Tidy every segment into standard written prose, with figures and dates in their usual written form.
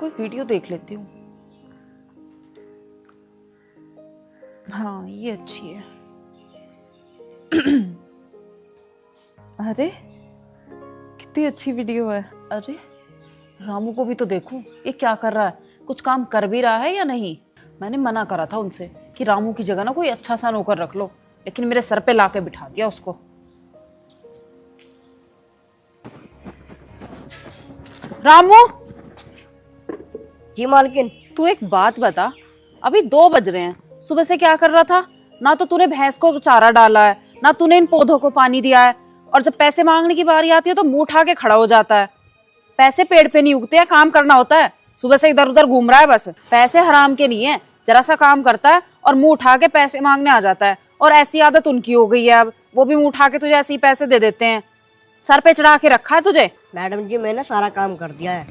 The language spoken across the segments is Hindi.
कोई वीडियो देख लेती हूँ। हाँ ये अच्छी है। अरे कितनी अच्छी वीडियो है। अरे रामू को भी तो देखूं, ये क्या कर रहा है, कुछ काम कर भी रहा है या नहीं। मैंने मना करा था उनसे कि रामू की जगह ना कोई अच्छा सा नौकर रख लो, लेकिन मेरे सर पे लाके बिठा दिया उसको। रामू जी मालकिन। तू एक बात बता, अभी 2 बज रहे हैं, सुबह से क्या कर रहा था? ना तो तूने भैंस को चारा डाला है, ना तूने इन पौधों को पानी दिया है, और जब पैसे मांगने की बारी आती है तो मुंह उठा के खड़ा हो जाता है। पैसे पेड़ पे नहीं उगते हैं, काम करना होता है। सुबह से इधर उधर घूम रहा है बस। पैसे हराम के नहीं है, जरा सा काम करता है और मुंह उठा के पैसे मांगने आ जाता है। और ऐसी आदत उनकी हो गई है, अब वो भी मुंह उठा के तुझे ऐसे ही पैसे दे देते हैं। सर पे चढ़ा के रखा है तुझे। मैडम जी मैंने सारा काम कर दिया है।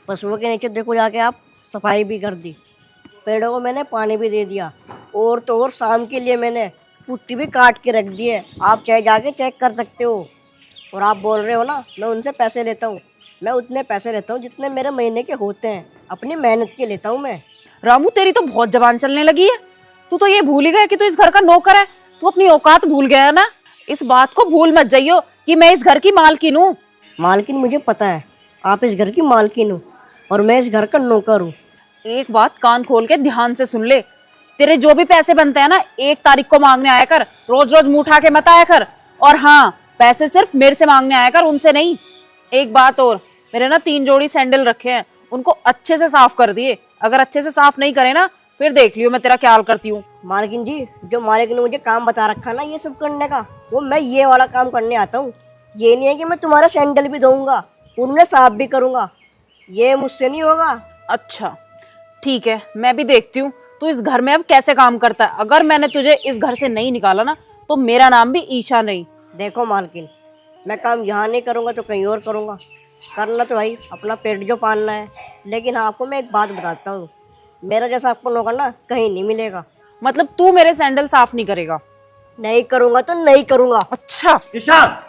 पशुओं के नीचे देखो जाके आप, सफाई भी कर दी, पेड़ों को मैंने पानी भी दे दिया, और तो और शाम के लिए मैंने पुट्टी भी काट के रख दी है। आप चाहे जाके चेक कर सकते हो। और आप बोल रहे हो ना मैं उनसे पैसे लेता हूँ, मैं उतने पैसे लेता हूँ जितने मेरे महीने के होते हैं, अपनी मेहनत के लेता हूँ मैं। रामू तेरी तो बहुत जबान चलने लगी है। तू तो ये भूल ही गया कि तू इस घर का नौकर है। तू अपनी औकात भूल गया है ना। इस बात को भूल मत जाइयो कि मैं इस घर की मालकिन हूँ। मालकिन मुझे पता है, आप इस घर की मालकिन हो और मैं इस घर का नौकर हूँ। एक बात कान खोल के ध्यान से सुन ले, तेरे जो भी पैसे बनते हैं ना 1 तारीख को मांगने आया कर। रोज रोज मुंह उठा के मत आया कर। और हाँ, पैसे सिर्फ मेरे से मांगने आया कर, उनसे नहीं। एक बात और, मेरे ना 3 जोड़ी सैंडल रखे हैं, उनको अच्छे से साफ कर दिए। अगर अच्छे से साफ नहीं करे ना, फिर देख लियो मैं तेरा क्या हाल करती हूँ। मालकिन जी, जो मालिक ने मुझे काम बता रखा ना ये सब करने का, वो मैं ये वाला काम करने आता हूँ। ये नहीं है कि मैं तुम्हारा सैंडल भी धोऊंगा, उन्हें साफ भी करूंगा, ये मुझसे नहीं होगा। अच्छा ठीक है, मैं भी देखती हूँ तू इस घर में अब कैसे काम करता है। अगर मैंने तुझे इस घर से नहीं निकाला ना, तो मेरा नाम भी ईशा नहीं। देखो मालकिन, मैं काम यहाँ नहीं करूंगा तो कहीं और करूंगा। करना तो भाई अपना पेट जो पालना है। लेकिन हाँ, आपको मैं एक बात बताता हूँ, मेरा जैसा आपको नौकर ना कहीं नहीं मिलेगा। मतलब तू मेरे सैंडल साफ नहीं करेगा? नहीं करूंगा तो नहीं करूंगा। अच्छा ईशा,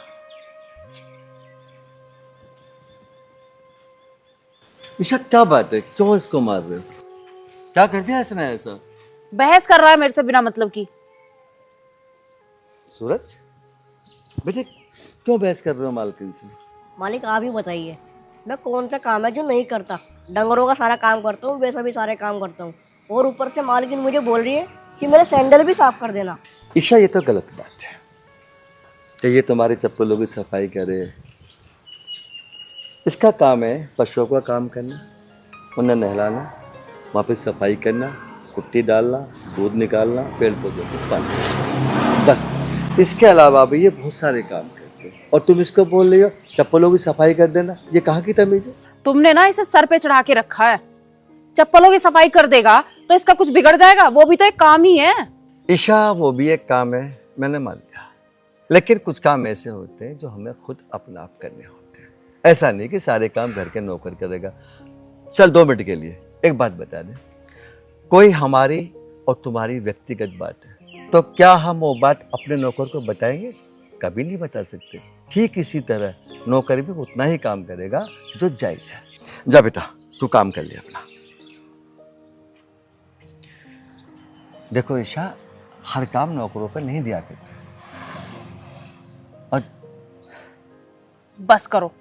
ईशा क्या बात है, क्यों इसको मार रहे हो? क्या कर दिया इसने ऐसा? बहस कर रहा है मेरे से बिना मतलब की। सूरज बेटे, क्यों बहस कर रहे हो मालकिन से? मालिक आप ही बताइए, मैं कौन सा काम है जो नहीं करता? डंगरों का सारा काम करता हूँ, वैसा भी सारे काम करता हूँ, और ऊपर से मालकिन मुझे बोल रही है कि मेरे सैंडल भी साफ कर देना। ईशा ये तो गलत बात है कि ये तुम्हारी चप्पलों की सफाई करे। इसका काम है पशुओं का काम करना, उन्हें नहलाना, वहाँ पे सफाई करना, कुट्टी डालना, दूध निकालना, पेड़ पौधों को पानी, बस। इसके अलावा भी ये बहुत सारे काम करते हैं, और तुम इसको बोल रही हो चप्पलों की सफाई कर देना। ये कहाँ की तमीज है? तुमने ना इसे सर पे चढ़ा के रखा है। चप्पलों की सफाई कर देगा तो इसका कुछ बिगड़ जाएगा? वो भी तो एक काम ही है। ईशा वो भी एक काम है, मैंने मान लिया, लेकिन कुछ काम ऐसे होते हैं जो हमें खुद अपना आप करने होते हैं। ऐसा नहीं कि सारे काम घर के नौकर करेगा। चल 2 मिनट के लिए एक बात बता दे, कोई हमारी और तुम्हारी व्यक्तिगत बात है तो क्या हम वो बात अपने नौकर को बताएंगे? कभी नहीं बता सकते। ठीक इसी तरह नौकर भी उतना ही काम करेगा जो जायज है। जा बेटा, तू काम कर ले अपना। देखो ईशा, हर काम नौकरों पर नहीं दिया करते। और बस करो।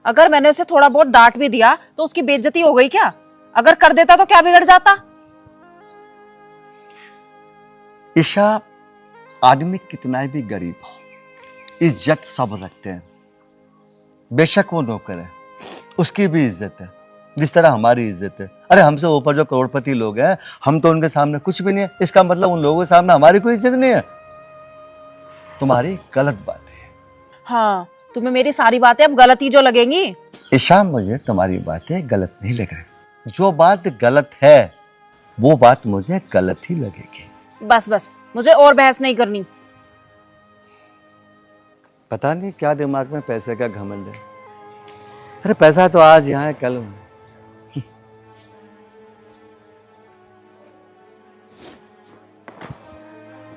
अगर मैंने उसे थोड़ा बहुत डांट भी दिया तो उसकी बेइज्जती हो गई क्या? अगर कर देता तो क्या बिगड़ जाता? ईशा, आदमी कितना भी गरीब हो, इज्जत सब रखते हैं। बेशक वो नौकर है, उसकी भी इज्जत है जिस तरह हमारी इज्जत है। अरे हमसे ऊपर जो करोड़पति लोग हैं, हम तो उनके सामने कुछ भी नहीं है। इसका मतलब उन लोगों के सामने हमारी कोई इज्जत नहीं है। तुम्हारी गलत बात है। हाँ, तुम्हें मेरी सारी बातें अब गलत ही जो लगेंगी। ईशा, मुझे तुम्हारी बातें गलत नहीं लग रही। जो बात गलत है वो बात मुझे गलत ही लगेगी। बस बस, मुझे और बहस नहीं करनी। पता नहीं क्या दिमाग में पैसे का घमंड है। अरे पैसा तो आज यहाँ है, कल वहाँ।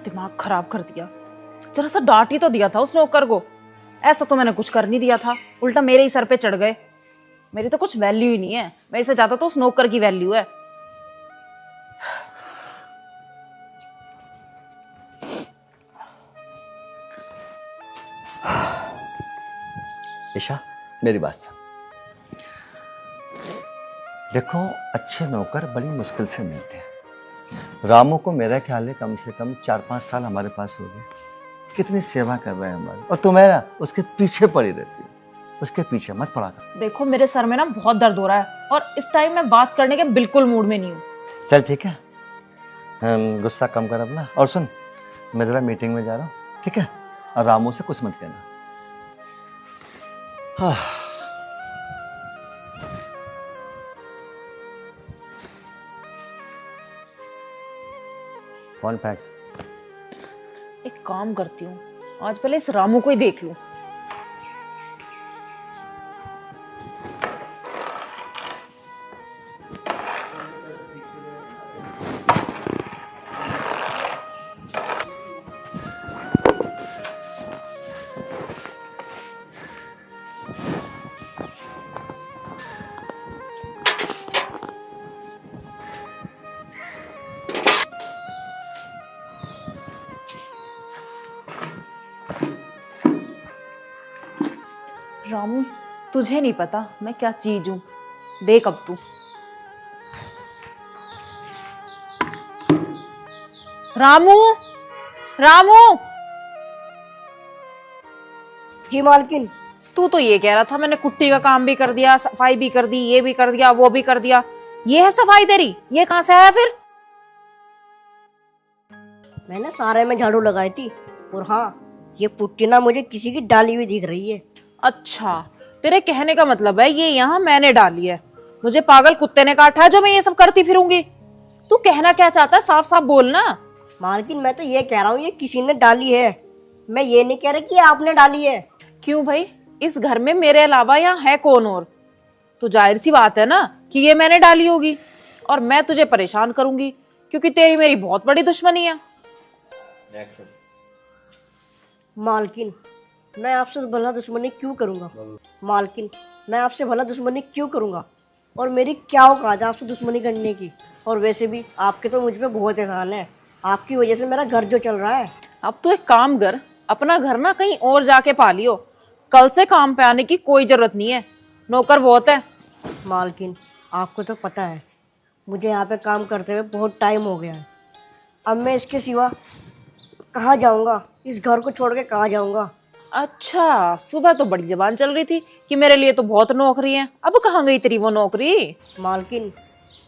दिमाग खराब कर दिया। जरा सा डांट ही तो दिया था उस नौकर को। ऐसा तो मैंने कुछ कर नहीं दिया था, उल्टा मेरे ही सर पे चढ़ गए। मेरी तो कुछ वैल्यू ही नहीं है, मेरे से ज्यादा तो उस नौकर की वैल्यू है। ईशा, मेरी बात सुन। देखो, अच्छे नौकर बड़ी मुश्किल से मिलते हैं। रामू को मेरा ख्याल है कम से कम 4-5 साल हमारे पास हो गए। कितनी सेवा कर रहे हैं हमारी, और तुम है ना उसके पीछे पड़ी रहती है। उसके पीछे मत पड़ा कर। देखो मेरे सर में ना बहुत दर्द हो रहा है और इस टाइम मैं बात करने के बिल्कुल मूड में नहीं हूँ। चल ठीक है, गुस्सा कम कर अपना। और सुन, मैं जरा मीटिंग में जा रहा हूँ, ठीक है? और रामू से कुछ मत कहना। हाँ। फोन फेंक। एक काम करती हूँ, आज पहले इस रामू को ही देख लूं। रामू, तुझे नहीं पता मैं क्या चीज हूं, देख अब तू। रामू, रामू, जी मालकिन। तू तो ये कह रहा था मैंने कुट्टी का काम भी कर दिया, सफाई भी कर दी, ये भी कर दिया, वो भी कर दिया। ये है सफाई तेरी? ये कहां से आया फिर? मैंने सारे में झाड़ू लगाई थी, और हाँ, ये पुट्टी ना मुझे किसी की डाली हुई दिख रही है। अच्छा, तेरे कहने का मतलब है ये यहाँ मैंने डाली है, मुझे पागल कुत्ते ने काटा है जो मैं ये सब करती फिरूंगी। तू कहना क्या चाहता है, साफ साफ बोलना। मालकिन, मैं तो ये कह रहा हूँ ये किसी ने डाली है, मैं ये नहीं कह रहा कि आपने डाली है। क्यों भाई, इस घर में मेरे अलावा यहाँ है कौन और? तो जाहिर सी बात है ना कि ये मैंने डाली होगी, और मैं तुझे परेशान करूंगी क्योंकि तेरी मेरी बहुत बड़ी दुश्मनी है। मालकिन, मैं आपसे भला दुश्मनी क्यों करूंगा? मालकिन, मैं आपसे भला दुश्मनी क्यों करूंगा? और मेरी क्या औकात है आपसे दुश्मनी करने की? और वैसे भी आपके तो मुझ पे बहुत एहसान है, आपकी वजह से मेरा घर जो चल रहा है। अब तू एक काम कर, अपना घर ना कहीं और जाके पा लियो, कल से काम पे आने की कोई जरूरत नहीं है, नौकर बहुत है। मालकिन, आपको तो पता है मुझे यहाँ पे काम करते हुए बहुत टाइम हो गया है। अब मैं इसके सिवा कहाँ जाऊँगा? इस घर को छोड़ के कहाँ जाऊँगा? अच्छा, सुबह तो बड़ी जबान चल रही थी कि मेरे लिए तो बहुत नौकरी है, अब कहाँ गई तेरी वो नौकरी? मालकिन,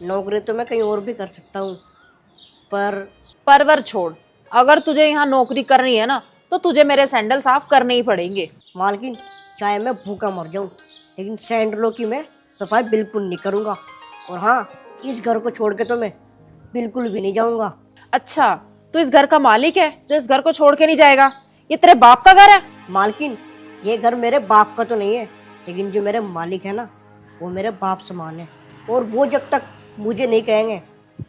नौकरी तो मैं कहीं और भी कर सकता हूँ, पर परवर छोड़, अगर तुझे यहाँ नौकरी करनी है ना तो तुझे मेरे सैंडल साफ करने ही पड़ेंगे। मालकिन, चाहे मैं भूखा मर जाऊँ, लेकिन सैंडलों की मैं सफाई बिल्कुल नहीं करूँगा। और हाँ, इस घर को छोड़ के तो मैं बिल्कुल भी नहीं जाऊँगा। अच्छा, तू इस घर का मालिक है जो इस घर को छोड़ के नहीं जाएगा? ये तेरे बाप का घर है? मालकिन, ये घर मेरे बाप का तो नहीं है, लेकिन जो मेरे मालिक है ना, वो मेरे बाप समान है, और वो जब तक मुझे नहीं कहेंगे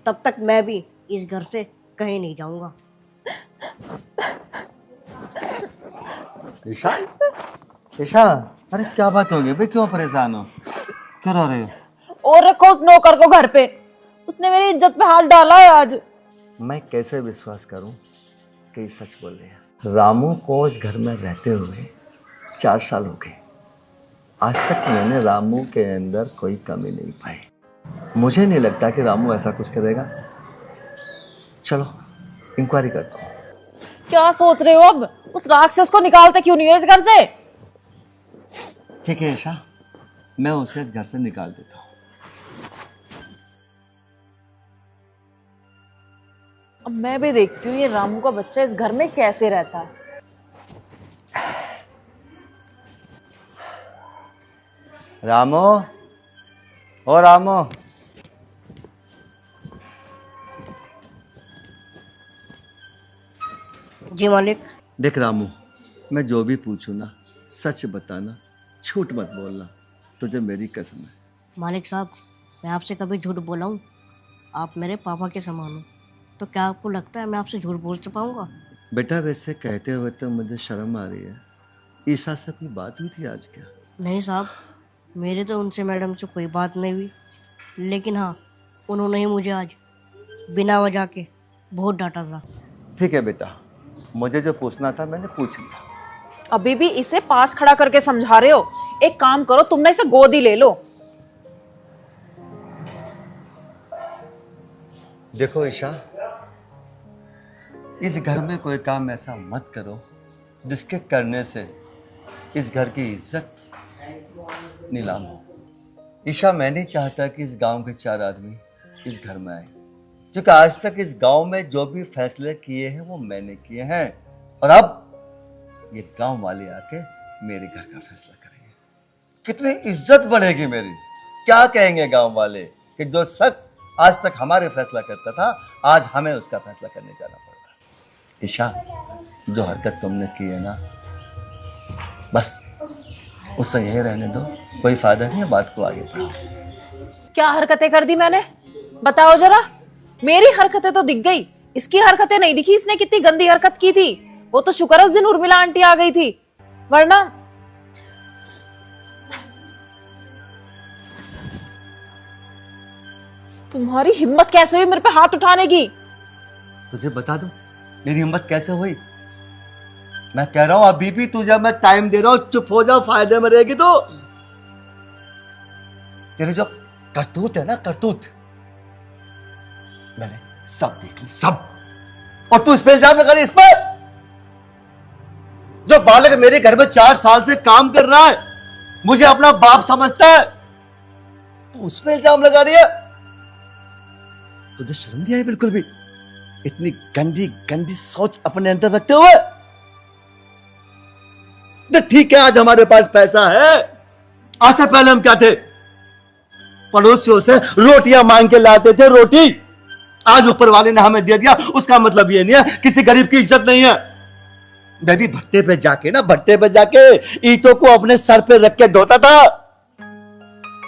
तब तक मैं भी इस घर से कहीं नहीं जाऊँगा। ईशा, ईशा, अरे क्या बात हो गई भाई, क्यों परेशान हो, क्यों रो रहे हो? और रखो उस नौकर को घर पे, उसने मेरी इज्जत पे हाथ डाला है आज। मैं कैसे विश्वास करूं कि ये सच बोल रहे हैं? रामू को इस घर में रहते हुए 4 साल हो गए, आज तक मैंने रामू के अंदर कोई कमी नहीं पाई। मुझे नहीं लगता कि रामू ऐसा कुछ करेगा। चलो इंक्वायरी करता हूँ। क्या सोच रहे हो अब? उस राक्षस को निकालते क्यों नहीं हो इस घर से? ठीक है ईशा, मैं उसे इस घर से निकाल देता हूँ। अब मैं भी देखती हूँ ये रामू का बच्चा इस घर में कैसे रहता है। रामू, ओ रामू, जी मालिक। देख रामू, मैं जो भी पूछूं ना सच बताना, झूठ मत बोलना, तुझे मेरी कसम है। मालिक साहब, मैं आपसे कभी झूठ बोला हूँ? आप मेरे पापा के समान हो, तो क्या आपको लगता है मैं आपसे झूठ बोल पाऊंगा? बेटा वैसे कहते हुए तो मुझे शर्म आ रही है। ईशा से अपनी बात हुई थी आज क्या? नहीं साहब, मेरे तो उनसे मैडम से कोई बात नहीं हुई, लेकिन हाँ, उन्होंने ही मुझे आज बिना वजह के बहुत डांटा था। ठीक है बेटा, मुझे जो पूछना था मैंने पूछ लिया। अभी भी इसे पास खड़ा करके समझा रहे हो? एक काम करो, तुमने इसे गोद ही ले लो। देखो ईशा, इस घर में कोई काम ऐसा मत करो जिसके करने से इस घर की इज्जत नीलाम हो। ईशा, मैं नहीं चाहता कि इस गांव के 4 आदमी इस घर में आए, क्योंकि आज तक इस गांव में जो भी फैसले किए हैं वो मैंने किए हैं, और अब ये गांव वाले आके मेरे घर का फैसला करेंगे। कितनी इज्जत बढ़ेगी मेरी। क्या कहेंगे गांव वाले कि जो शख्स आज तक हमारे फैसला करता था, आज हमें उसका फैसला करने जाना पड़ रहा है। ईशा, जो हरकत तुमने की है ना, बस उससे यही रहने दो, कोई फायदा नहीं है, बात को आगे बढ़ाओ। क्या हरकतें कर दी मैंने? बताओ जरा। मेरी हरकतें तो दिख गई, इसकी हरकतें नहीं दिखी। इसने कितनी गंदी हरकत की थी। वो तो शुक्र है उस दिन उर्मिला आंटी आ गई थी, वरना तुम्हारी हिम्मत कैसे हुई मेरे पे हाथ उठाने की? तुझे बता दूं मेरी हिम्मत कैसे हुई? मैं कह रहा हूं अभी भी तुझे मैं टाइम दे रहा हूं, चुप हो जा, फायदे में रहेगी तो। तेरे जो करतूत है ना, करतूत, मैंने सब देख ली, सब। और तू इस पे इल्जाम लगा रही, इस पर जो बालक मेरे घर में 4 साल से काम कर रहा है, मुझे अपना बाप समझता है, तू उस पे इल्जाम लगा रही है। तुझे शर्म नहीं आई बिल्कुल भी? इतनी गंदी गंदी सोच अपने अंदर रखते हुए। तो ठीक है, आज हमारे पास पैसा है, आज से पहले हम क्या थे? पड़ोसियों से रोटियां मांग के लाते थे, रोटी। आज ऊपर वाले ने हमें दे दिया, उसका मतलब ये नहीं है किसी गरीब की इज्जत नहीं है। मैं भी भट्टे पे जाके ना, भट्टे पे जाके ईंटों को अपने सर पे रख के ढोता था,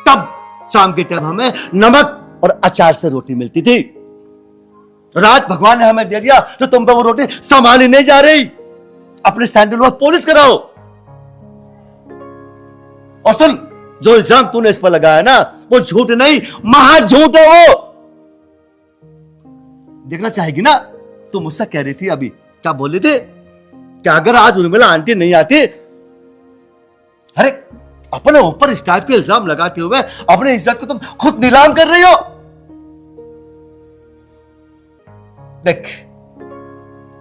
तब शाम के टाइम हमें नमक और अचार से रोटी मिलती थी। रात भगवान ने हमें दे दिया तो तुम पे वो रोटी संभाली नहीं जा रही। अपने सैंडल और पॉलिश कराओ। और सुन, जो इल्जाम तूने इस पर लगाया ना, वो झूठ नहीं, महा झूठ है वो। देखना चाहेगी ना? तुम मुझसे कह रही थी अभी, क्या बोल रही थी? क्या अगर आज उर्मिला आंटी नहीं आती, अरे अपने ऊपर इस टाइप के इल्जाम लगाते हुए अपनी इज्जत को तुम खुद नीलाम कर रही हो। देख,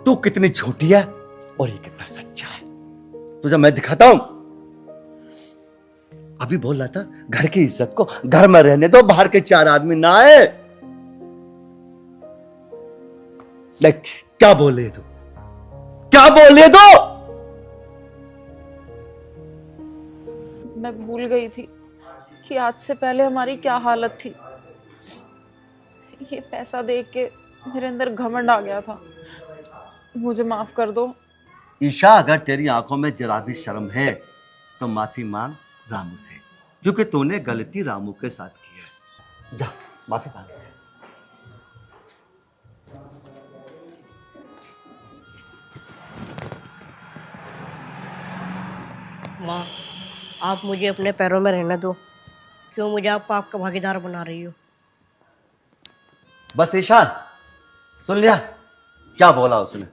तू कितनी झूठी है और ये कितना सच्चा है, तुझे मैं दिखाता हूं। अभी बोल रहा था घर की इज्जत को घर में रहने दो, बाहर के 4 आदमी ना आए। देख क्या बोल रही तू, क्या बोल रही तू? मैं भूल गई थी कि आज से पहले हमारी क्या हालत थी। ये पैसा देख के मेरे अंदर घमंड आ गया था। मुझे माफ कर दो। ईशा, अगर तेरी आंखों में जरा भी शर्म है तो माफी मांग रामू से, क्योंकि तूने गलती रामू के साथ की है। जा माफी मांग से। माँ, आप मुझे अपने पैरों में रहने दो। क्यों मुझे आप पाप का भागीदार बना रही हो? बस ईशान, सुन लिया क्या बोला उसने?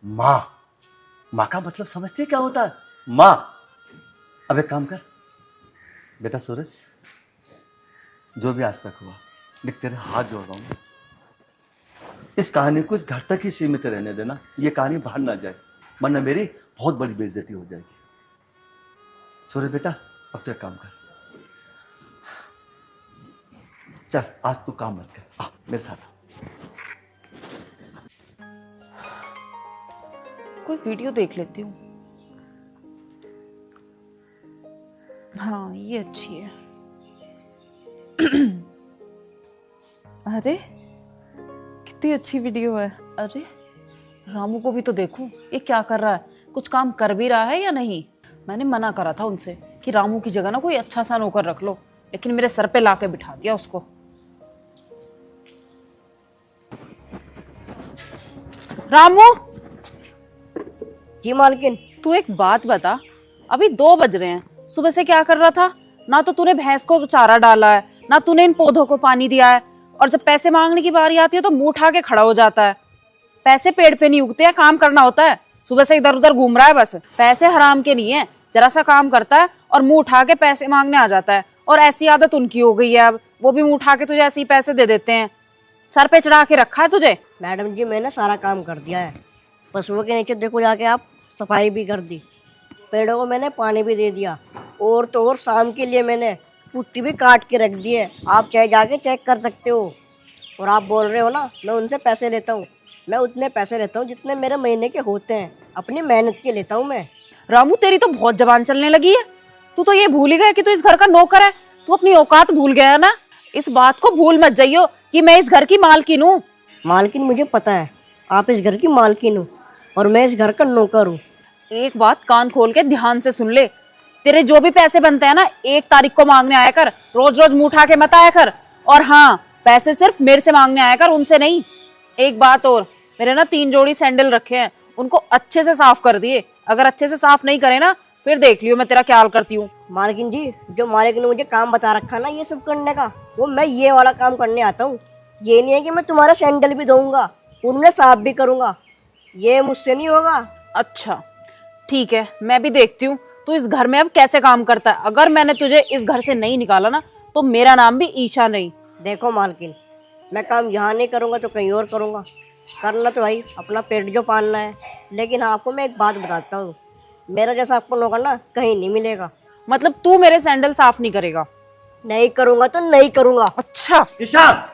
माँ, माँ का मतलब समझती है क्या होता है? माँ, अब एक काम कर बेटा सूरज, जो भी आज तक हुआ, देख तेरे हाथ जोड़ रहा हूं, इस कहानी को इस घर तक ही सीमित रहने देना। ये कहानी बाहर ना जाए, वरना मेरी बहुत बड़ी बेइज्जती हो जाएगी। सूरज बेटा, अब तो एक काम कर, चल आज तू काम मत कर, आ मेरे साथ आ। कोई वीडियो देख लेती हूँ। हाँ, ये अच्छी है। अरे कितनी अच्छी वीडियो है। अरे रामू को भी तो देखूं, ये क्या कर रहा है, कुछ काम कर भी रहा है या नहीं। मैंने मना करा था उनसे कि रामू की जगह ना कोई अच्छा सा नौकर रख लो, लेकिन मेरे सर पे लाके बिठा दिया उसको। रामू, जी मालकिन। तू एक बात बता, अभी 2 बज रहे हैं, सुबह से क्या कर रहा था? ना तो तूने भैंस को चारा डाला है, ना तूने इन पौधों को पानी दिया है, और जब पैसे मांगने की बारी आती है तो मुंह उठा के खड़ा हो जाता है। पैसे पेड़ पे नहीं उगते हैं, काम करना होता है। सुबह से इधर उधर घूम रहा है बस। पैसे हराम के नहीं है, जरा सा काम करता है और मुंह उठा के पैसे मांगने आ जाता है। और ऐसी आदत उनकी हो गई है, अब वो भी मुंह उठा के तुझे ऐसे ही पैसे दे देते हैं। सर पे चढ़ा के रखा है तुझे। मैडम जी मैंने सारा काम कर दिया है। पशुओं के नीचे देखो जाके आप, सफाई भी कर दी, पेड़ों को मैंने पानी भी दे दिया, और तो और शाम के लिए मैंने पुट्टी भी काट के रख दी है। आप चाहे जाके चेक कर सकते हो। और आप बोल रहे हो ना मैं उनसे पैसे लेता हूँ, मैं उतने पैसे लेता हूँ जितने मेरे महीने के होते हैं, अपनी मेहनत के लेता हूँ मैं। रामू तेरी तो बहुत जबान चलने लगी है। तू तो ये भूल ही गया कि तू इस घर का नौकर है। तू अपनी औकात भूल गया है ना। इस बात को भूल मत जाइयो कि मैं इस घर की मालकिन हूँ। मालकिन मुझे पता है, आप इस घर की मालकिन हो और मैं इस घर का नौकर हूँ। एक बात कान खोल के ध्यान से सुन ले। तेरे जो भी पैसे बनते हैं ना, 1 तारीख को मांगने आया कर। रोज रोज मुंह उठा के मत आया कर। और हाँ, पैसे सिर्फ मेरे से मांगने आया कर, उनसे नहीं। एक बात और, मेरे ना 3 जोड़ी सैंडल रखे हैं, उनको अच्छे से साफ कर दिए। अगर अच्छे से साफ नहीं करे ना, फिर देख लियो मैं तेरा क्या हाल करती हूँ। मालकिन जी, जो मालिक ने मुझे काम बता रखा ना ये सब करने का, वो मैं ये वाला काम करने आता हूँ। ये नहीं है कि मैं तुम्हारा सैंडल भी धोऊंगा, उन्हें साफ भी करूंगा। ये मुझसे नहीं होगा। अच्छा ठीक है, मैं भी देखती हूँ तू इस घर में अब कैसे काम करता है। अगर मैंने तुझे इस घर से नहीं निकाला ना, तो मेरा नाम भी ईशा नहीं। देखो मालकिन, मैं काम यहाँ नहीं करूँगा तो कहीं और करूँगा। करना तो भाई अपना पेट जो पालना है। लेकिन आपको मैं एक बात बताता हूँ, मेरा जैसा आपको नौकर ना कहीं नहीं मिलेगा। मतलब तू मेरे सैंडल साफ नहीं करेगा? नहीं करूँगा तो नहीं करूँगा। अच्छा ईशा,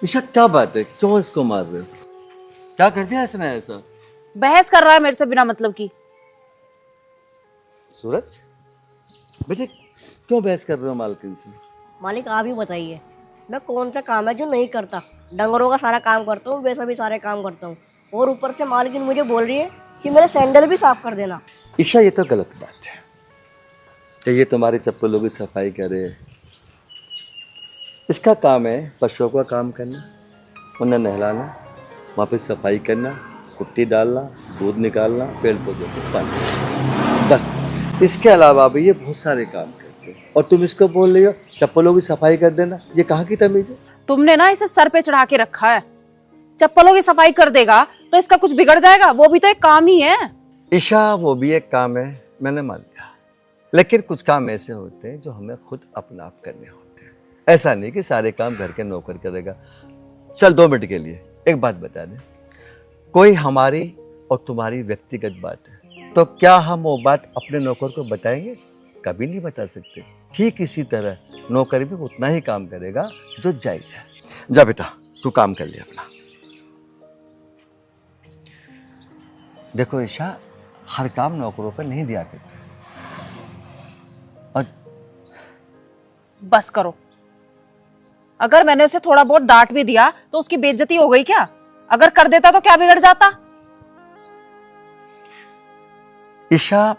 ईशा क्या बात है, क्यों इसको मार रहे हो? क्या कर दिया इसने ऐसा? बहस कर रहा है मेरे से बिना मतलब की। सूरज बेटे, क्यों बहस कर रहे हो मालकिन से? मालिक आप ही बताइए, मैं कौन सा काम है जो नहीं करता? डंगरों का सारा काम करता हूँ, वैसा भी सारे काम करता हूँ। और ऊपर से मालकिन मुझे बोल रही है कि मेरे सैंडल भी साफ कर देना। ईशा ये तो गलत बात है कि ये तुम्हारी चप्पलों की सफाई करे। इसका काम है पशुओं का काम करना, उन्हें नहलाना, वहाँ पे सफाई करना, कुट्टी डालना, दूध निकालना, पेड़ पौधों को पानी, बस। इसके अलावा भी ये बहुत सारे काम करते हैं और तुम इसको बोल रही हो चप्पलों की सफाई कर देना। ये कहाँ की तमीज है? तुमने ना इसे सर पे चढ़ा के रखा है। चप्पलों की सफाई कर देगा तो इसका कुछ बिगड़ जाएगा? वो भी तो एक काम ही है। ईशा वो भी एक काम है, मैंने मान लिया। लेकिन कुछ काम ऐसे होते हैं जो हमें खुद अपना आप करने होते हैं। ऐसा नहीं कि सारे काम घर के नौकर करेगा। चल 2 मिनट के लिए एक बात बता दे, कोई हमारी और तुम्हारी व्यक्तिगत बात है तो क्या हम वो बात अपने नौकर को बताएंगे? कभी नहीं बता सकते। ठीक इसी तरह नौकर भी उतना ही काम करेगा जो जायज है। जा बेटा, तू काम कर ले अपना। देखो ईशा, हर काम नौकरों पर नहीं दिया करते। और बस करो। अगर मैंने उसे थोड़ा बहुत डांट भी दिया तो उसकी बेइज्जती हो गई क्या? अगर कर देता तो क्या बिगड़ जाता? ईशा,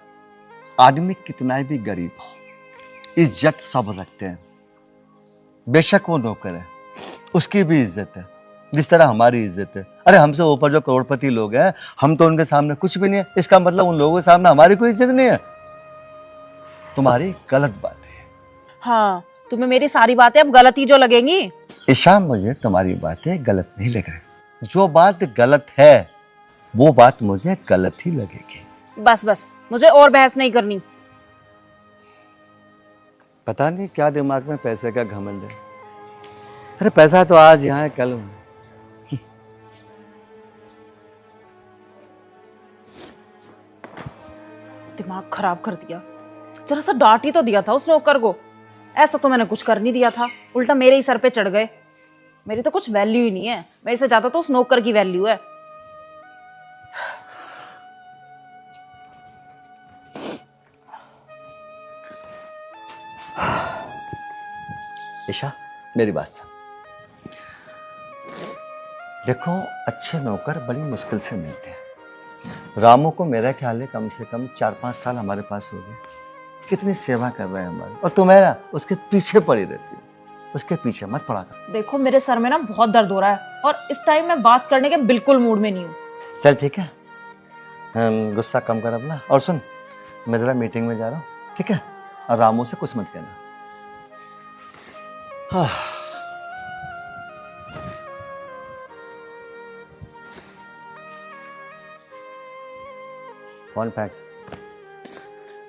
आदमी कितना भी गरीब हो, इज्जत सब रखते हैं। बेशक वो नौकर है, उसकी भी इज्जत है जिस तरह हमारी इज्जत है। अरे हमसे ऊपर जो करोड़पति लोग हैं, हम तो उनके सामने कुछ भी नहीं है। इसका मतलब उन लोगों के सामने हमारी कोई इज्जत नहीं है। तुम्हारी गलत बात है। हाँ, तुम्हें मेरी सारी बातें अब गलत ही जो लगेंगी। ईशा, मुझे तुम्हारी बातें गलत नहीं लग रही। जो बात गलत है वो बात मुझे गलत ही लगेगी। बस बस, मुझे और बहस नहीं करनी। पता नहीं क्या दिमाग में पैसे का घमंड है। अरे पैसा तो आज यहाँ है, कल वहाँ। दिमाग खराब कर दिया। जरा सा डांट ही तो दिया था उस नौकर को। ऐसा तो मैंने कुछ कर नहीं दिया था, उल्टा मेरे ही सर पे चढ़ गए। मेरी तो कुछ वैल्यू ही नहीं है। मेरे से ज्यादा तो उस नौकर की वैल्यू है। ईशा, मेरी बात सुन। देखो, अच्छे नौकर बड़ी मुश्किल से मिलते हैं। रामू को मेरा ख्याल है कम से कम 4-5 साल हमारे पास हो गए। कितनी सेवा कर रहे हैं हमारी, और तुम्हारा उसके पीछे पड़ी रहती है। उसके पीछे मत पड़ा कर। देखो, मेरे सर में ना बहुत दर्द हो रहा है और इस टाइम मैं बात करने के बिल्कुल मूड में नहीं हूँ। चल ठीक है, गुस्सा कम कर अपना। और सुन, मैं ज़रा मीटिंग में जा रहा हूँ, ठीक है? और रामू से कुछ मत कहना। हाँ। फोन फेंक।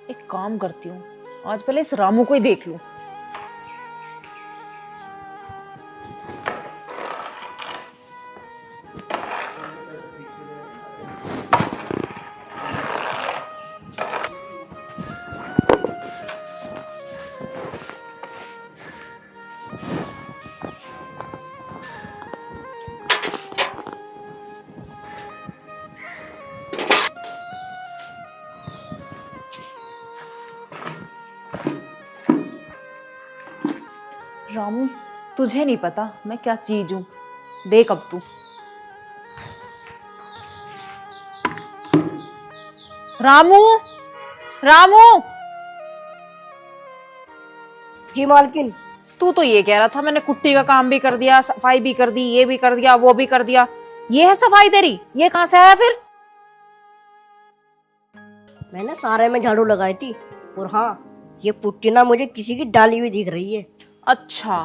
एक काम करती हूँ, आज पहले इस रामू को ही देख लूं। रामू, तुझे नहीं पता मैं क्या चीज हूं। देख अब तू। रामू, रामू, जी मालकिन। तू तो ये कह रहा था मैंने कुट्टी का काम भी कर दिया, सफाई भी कर दी, ये भी कर दिया, वो भी कर दिया। ये है सफाई तेरी? ये कहां से आया फिर? मैंने सारे में झाड़ू लगाई थी। और हाँ, ये पुट्टी ना मुझे किसी की डाली हुई दिख रही है। अच्छा,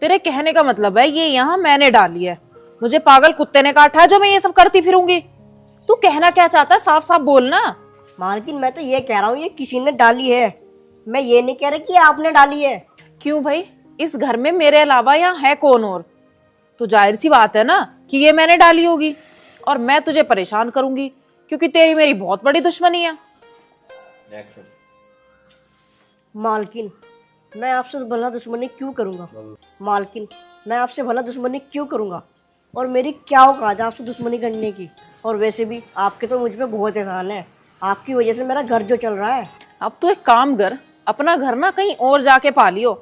तेरे कहने का मतलब है ये यहाँ मैंने डाली है, मुझे पागल कुत्ते ने काटा है जो मैं ये सब करती फिरूंगी। तू कहना क्या चाहता है, साफ साफ बोलना। मालकिन मैं तो ये कह रहा हूँ ये किसी ने डाली है, मैं ये नहीं कह रहा कि आपने डाली है। क्यों भाई, इस घर में मेरे अलावा यहाँ है कौन और? तो जाहिर सी बात है ना कि ये मैंने डाली होगी, और मैं तुझे परेशान करूंगी क्योंकि तेरी मेरी बहुत बड़ी दुश्मनी है। मालकिन मैं आपसे भला दुश्मनी क्यों करूंगा? मालकिन मैं आपसे भला दुश्मनी क्यों करूंगा? और मेरी क्या औकात है आपसे दुश्मनी करने की? और वैसे भी आपके तो मुझ पे बहुत एहसान है, आपकी वजह से मेरा घर जो चल रहा है। अब तू एक काम कर, अपना घर ना कहीं और जाके पा लियो,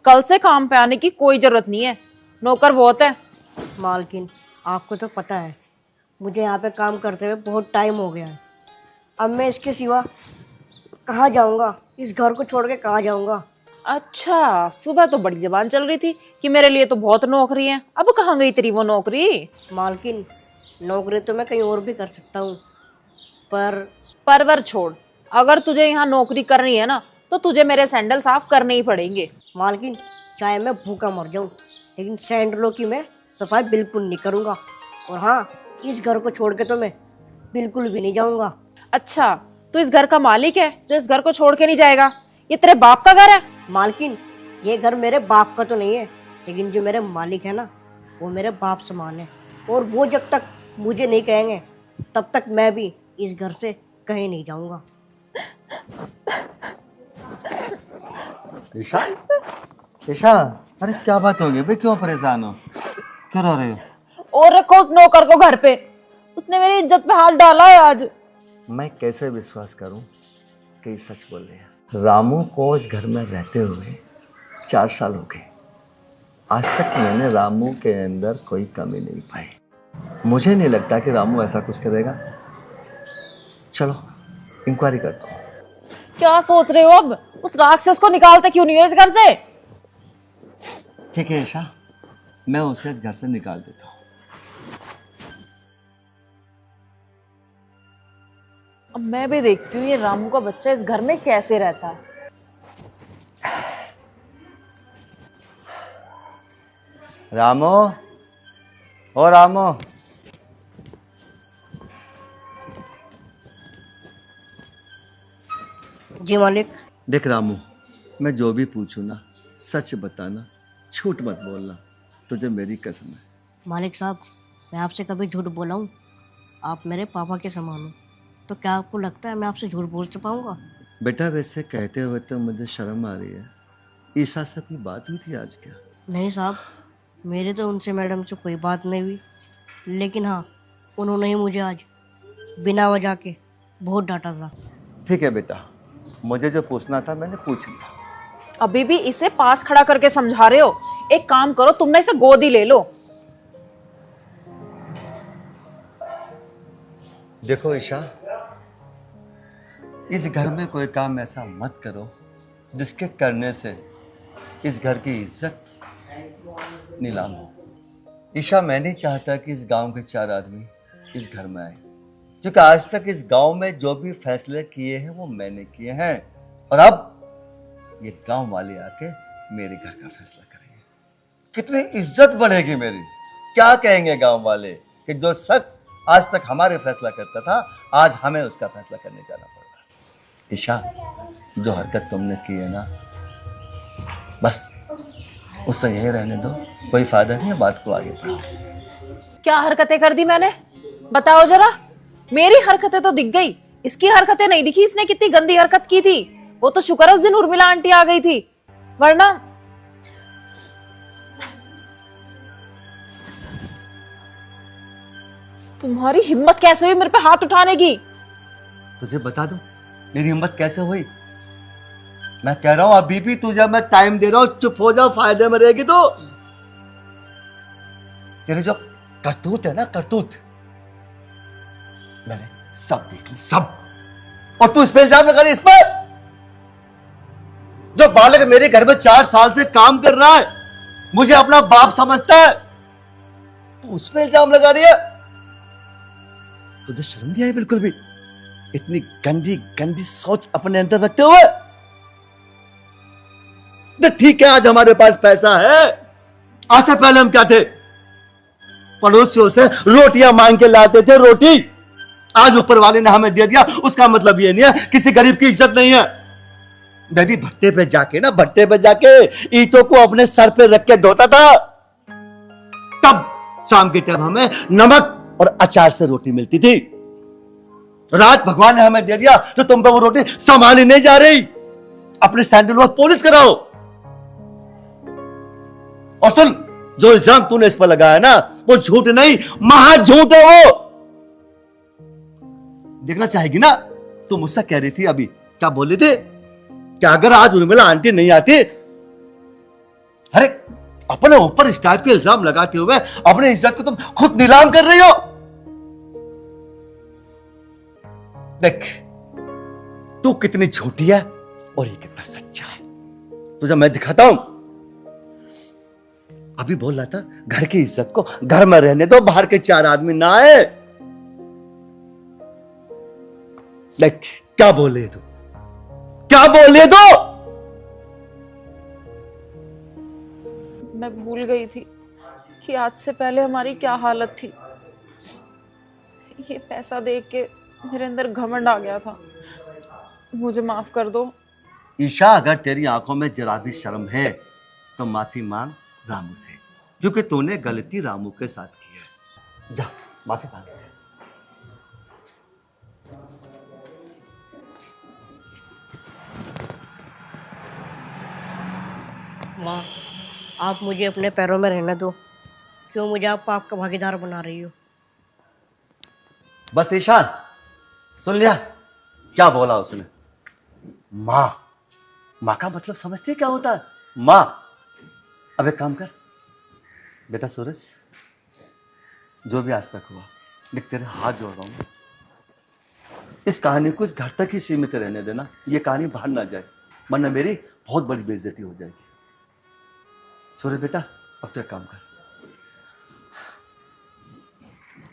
कल से काम पे आने की कोई जरूरत नहीं है, नौकर बहुत है। मालकिन आपको तो पता है मुझे यहाँ पे काम करते हुए बहुत टाइम हो गया है। अब मैं इसके सिवा कहाँ जाऊँगा? इस घर को छोड़ के कहाँ जाऊँगा? अच्छा, सुबह तो बड़ी जबान चल रही थी कि मेरे लिए तो बहुत नौकरी है, अब कहाँ गई तेरी वो नौकरी? मालकिन नौकरी तो मैं कहीं और भी कर सकता हूँ, पर परवर छोड़, अगर तुझे यहाँ नौकरी करनी है ना तो तुझे मेरे सैंडल साफ करने ही पड़ेंगे। मालकिन चाहे मैं भूखा मर जाऊँ, लेकिन सैंडलों की मैं सफाई बिल्कुल नहीं करूँगा। और हाँ, इस घर को छोड़ के तो मैं बिल्कुल भी नहीं जाऊँगा। अच्छा, तू इस घर का मालिक है जो इस घर को छोड़ के नहीं जाएगा? ये तेरे बाप का घर है? मालकिन ये घर मेरे बाप का तो नहीं है, लेकिन जो मेरे मालिक है ना वो मेरे बाप समान है, और वो जब तक मुझे नहीं कहेंगे तब तक मैं भी इस घर से कहीं नहीं जाऊँगा। ईशा, ईशा, अरे क्या बात हो गई भाई, क्यों परेशान हो, क्यों रो रहे हो? और रखो उस नौकर को घर पे, उसने मेरी इज्जत पे हाथ डाला है आज। मैं कैसे विश्वास करूं कि ये सच बोल रहे हैं? रामू को इस घर में रहते हुए 4 साल हो गए, आज तक मैंने रामू के अंदर कोई कमी नहीं पाई। मुझे नहीं लगता कि रामू ऐसा कुछ करेगा। चलो इंक्वायरी करता हूँ। क्या सोच रहे हो अब? उस राक्षस को निकालते क्यों नहीं हो इस घर से? ठीक है ईशा, मैं उसे इस घर से निकाल देता हूँ। अब मैं भी देखती हूँ ये रामू का बच्चा इस घर में कैसे रहता है। रामू, ओ रामू, जी मालिक। देख रामू, मैं जो भी पूछूं ना सच बताना, झूठ मत बोलना, तुझे मेरी कसम है। मालिक साहब मैं आपसे कभी झूठ बोला हूँ? आप मेरे पापा के समान हो, तो क्या आपको लगता है मैं आपसे झूठ बोल पाऊंगा? बेटा वैसे कहते हुए तो मुझे शर्म आ रही है। ईशा से अपनी बात हुई थी आज क्या? नहीं साहब, मेरे तो उनसे मैडम से कोई बात नहीं हुई, लेकिन हाँ उन्होंने ही मुझे आज बिना वजह के बहुत डांटा था। ठीक है बेटा, मुझे जो पूछना था मैंने पूछ लिया। अभी भी इसे पास खड़ा करके समझा रहे हो? एक काम करो, तुमने इसे गोदी ले लो। देखो ईशा, इस घर में कोई काम ऐसा मत करो जिसके करने से इस घर की इज्जत नीलाम हो। ईशा, मैं नहीं चाहता कि इस गांव के 4 आदमी इस घर में आए। क्योंकि आज तक इस गांव में जो भी फैसले किए हैं वो मैंने किए हैं, और अब ये गांव वाले आके मेरे घर का फैसला करेंगे। कितनी इज्जत बढ़ेगी मेरी। क्या कहेंगे गांव वाले कि जो शख्स आज तक हमारे फैसला करता था, आज हमें उसका फैसला करने जाना पड़ रहा है। ईशा, जो हरकत तुमने की है ना, बस उससे यही रहने दो, कोई फायदा नहीं है, बात को आगे बढ़ाओ। क्या हरकतें कर दी मैंने, बताओ जरा। मेरी हरकतें तो दिख गई, इसकी हरकतें नहीं दिखी। इसने कितनी गंदी हरकत की थी। वो तो शुक्र है उस दिन उर्मिला आंटी आ गई थी, वरना। तुम्हारी हिम्मत कैसे हुई मेरे पे हाथ उठाने की? तुझे बता दूं मेरी हिम्मत कैसे हुई? मैं कह रहा हूं अभी भी तुझे मैं टाइम दे रहा हूं, चुप हो जा, फायदे में रहेगी तो। तेरे जो करतूत है ना, करतूत, मैंने सब देख ली, सब। और तू इस पे इल्जाम लगा रही, इस पर जो बालक मेरे घर में 4 साल से काम कर रहा है, मुझे अपना बाप समझता है, तू उस पे इल्जाम लगा रही है। तुझे शर्म नहीं आई बिल्कुल भी? इतनी गंदी गंदी सोच अपने अंदर रखते हुए। तो ठीक है, आज हमारे पास पैसा है, आज से पहले हम क्या थे? पड़ोसियों से रोटियां मांग के लाते थे, रोटी। आज ऊपर वाले ने हमें दे दिया, उसका मतलब ये नहीं है किसी गरीब की इज्जत नहीं है। मैं भी भट्टे पे जाके ना, भट्टे पे जाके ईंटों को अपने सर पे रख के ढोता था, तब शाम के टाइम हमें नमक और अचार से रोटी मिलती थी। रात भगवान ने हमें दे दिया तो तुम पे वो रोटी संभाली नहीं जा रही। अपने सैंडल और पॉलिश कराओ। और सुन, जो इल्जाम तूने इस पर लगाया ना, वो झूठ नहीं, महा झूठ है वो। देखना चाहेगी ना? तुम मुझसे कह रही थी अभी, क्या बोल रही थी? क्या अगर आज उर्मिला आंटी नहीं आती, अरे अपने ऊपर इस टाइप के इल्जाम लगाते हुए अपनी इज्जत को तुम खुद नीलाम कर रही हो। देख, तू कितनी झूठी है और ये कितना सच्चा है, तुझे मैं दिखाता हूं। अभी बोल रहा था घर की इज्जत को घर में रहने दो, बाहर के 4 आदमी ना आए। देख क्या बोले तू, क्या बोले तू? मैं भूल गई थी कि आज से पहले हमारी क्या हालत थी। ये पैसा देख के मेरे अंदर घमंड आ गया था। मुझे माफ कर दो। ईशा, अगर तेरी आंखों में जरा भी शर्म है तो माफी मांग रामू से, क्योंकि तूने गलती रामू के साथ की है। जा माफी मांग से। माँ, आप मुझे अपने पैरों में रहने दो। क्यों मुझे आप पाप का भागीदार बना रही हो? बस ईशान, सुन लिया क्या बोला उसने? माँ, माँ का मतलब समझती है क्या होता है? माँ, अब एक काम कर बेटा सूरज, जो भी आज तक हुआ, देख तेरे हाथ जोड़ रहा हूं, इस कहानी को इस घर तक ही सीमित रहने देना। ये कहानी बाहर ना जाए, वरना मेरी बहुत बड़ी बेइज्जती हो जाएगी। सूरज बेटा, अब तो एक काम कर,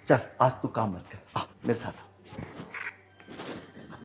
चल आज तू काम मत कर, आ मेरे साथ।